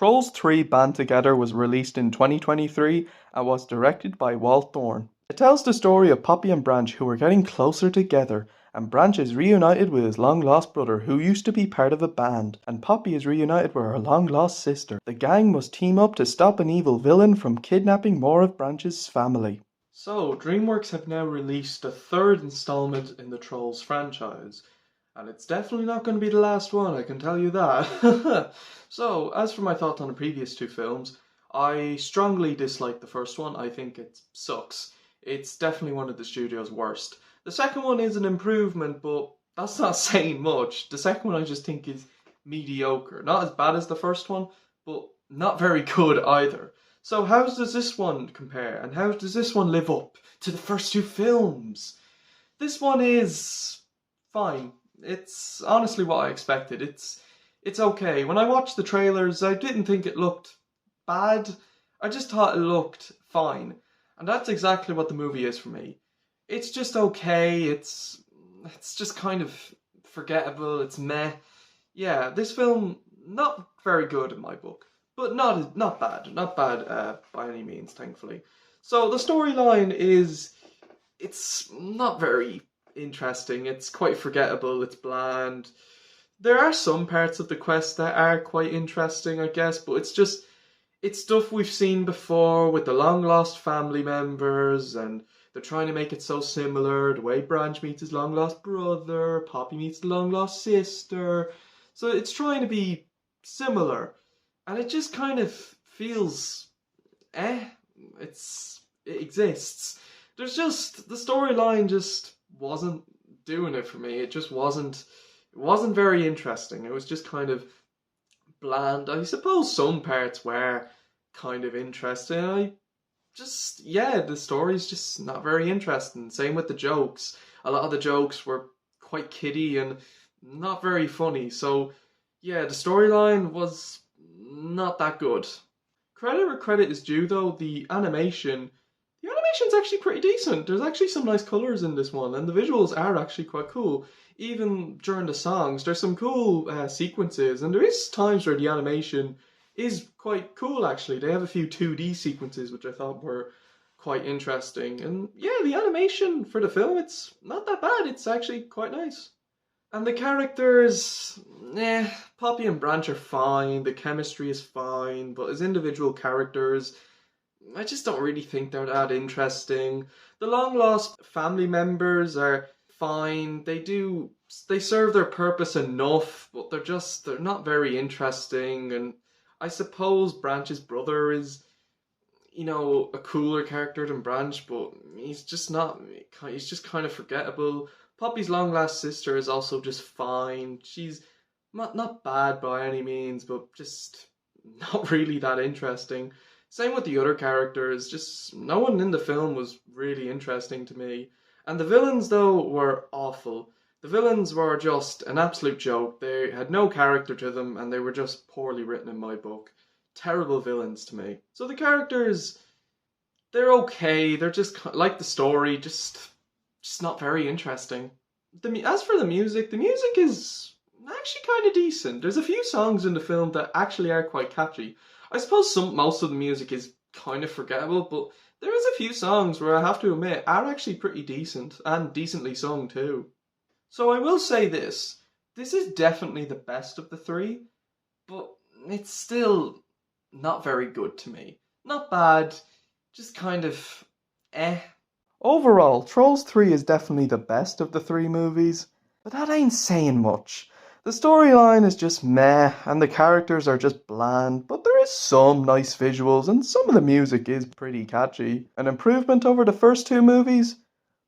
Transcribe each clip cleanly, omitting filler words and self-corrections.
Trolls 3 Band Together was released in 2023 and was directed by Walt Thorne. It tells the story of Poppy and Branch who are getting closer together, and Branch is reunited with his long lost brother who used to be part of a band, and Poppy is reunited with her long lost sister. The gang must team up to stop an evil villain from kidnapping more of Branch's family. So, DreamWorks have now released the third installment in the Trolls franchise. And it's definitely not going to be the last one, I can tell you that. So, as for my thoughts on the previous two films, I strongly dislike the first one. I think it sucks. It's definitely one of the studio's worst. The second one is an improvement, but that's not saying much. The second one I just think is mediocre. Not as bad as the first one, but not very good either. So how does this one compare? And how does this one live up to the first two films? This one is fine. It's honestly what I expected. It's okay. When I watched the trailers, I didn't think it looked bad. I just thought it looked fine. And that's exactly what the movie is for me. It's just okay. It's just kind of forgettable. It's meh. Yeah, this film not very good in my book, but not bad. Not bad by any means, thankfully. So the storyline is it's not very interesting. It's quite forgettable. It's bland. There are some parts of the quest that are quite interesting, I guess, but it's stuff we've seen before with the long lost family members, and they're trying to make it so similar. The way Branch meets his long lost brother, Poppy meets the long lost sister. So it's trying to be similar, and it just kind of feels eh. It exists. There's just the storyline just wasn't doing it for me. It wasn't very interesting. It was just kind of bland. I suppose some parts were kind of interesting. The story's just not very interesting. Same with the jokes. A lot of the jokes were quite kiddie and not very funny. So yeah, the storyline was not that good. Credit where credit is due though, the animation's actually pretty decent. There's actually some nice colours in this one, and the visuals are actually quite cool. Even during the songs, there's some cool sequences, and there is times where the animation is quite cool actually. They have a few 2D sequences which I thought were quite interesting. And yeah, the animation for the film, it's not that bad. It's actually quite nice. And the characters, Poppy and Branch are fine, the chemistry is fine, but as individual characters, I just don't really think they're that interesting. The long lost family members are fine. They serve their purpose enough, but they're not very interesting. And I suppose Branch's brother is, a cooler character than Branch, but he's just not, he's just kind of forgettable. Poppy's long lost sister is also just fine. She's not bad by any means, but just not really that interesting. Same with the other characters, just no one in the film was really interesting to me. And the villains, though, were awful. The villains were just an absolute joke. They had no character to them, and they were just poorly written in my book. Terrible villains to me. So the characters, they're okay. They're just like the story, just not very interesting. As for the music is actually kind of decent. There's a few songs in the film that actually are quite catchy. I suppose most of the music is kind of forgettable, but there is a few songs where I have to admit are actually pretty decent and decently sung too. So I will say this is definitely the best of the three, but it's still not very good to me. Not bad, just kind of eh. Overall, Trolls 3 is definitely the best of the three movies, but that ain't saying much. The storyline is just meh, and the characters are just bland, but there is some nice visuals, and some of the music is pretty catchy. An improvement over the first two movies,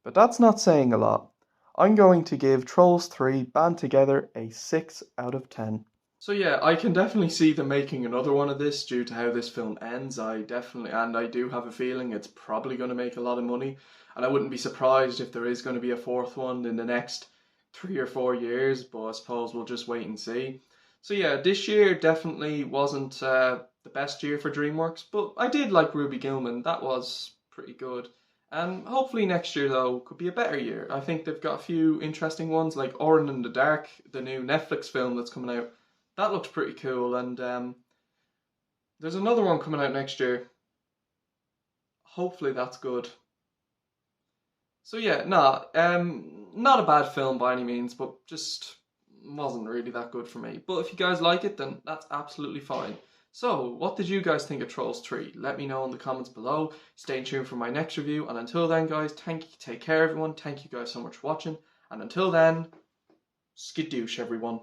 but that's not saying a lot. I'm going to give Trolls 3 Band Together a 6 out of 10. So yeah, I can definitely see them making another one of this due to how this film ends. I do have a feeling it's probably going to make a lot of money, and I wouldn't be surprised if there is going to be a fourth one in the next 3 or 4 years, but I suppose we'll just wait and see. So yeah, this year definitely wasn't the best year for DreamWorks, but I did like Ruby Gilman. That was pretty good. And hopefully next year though could be a better year. I think they've got a few interesting ones like Orin in the Dark, the new Netflix film that's coming out. That looks pretty cool, and There's another one coming out next year. Hopefully that's good. So yeah, nah, not a bad film by any means, but just wasn't really that good for me. But if you guys like it, then that's absolutely fine. So, what did you guys think of Trolls 3? Let me know in the comments below. Stay tuned for my next review. And until then, guys, take care, everyone. Thank you guys so much for watching. And until then, skidoosh, everyone.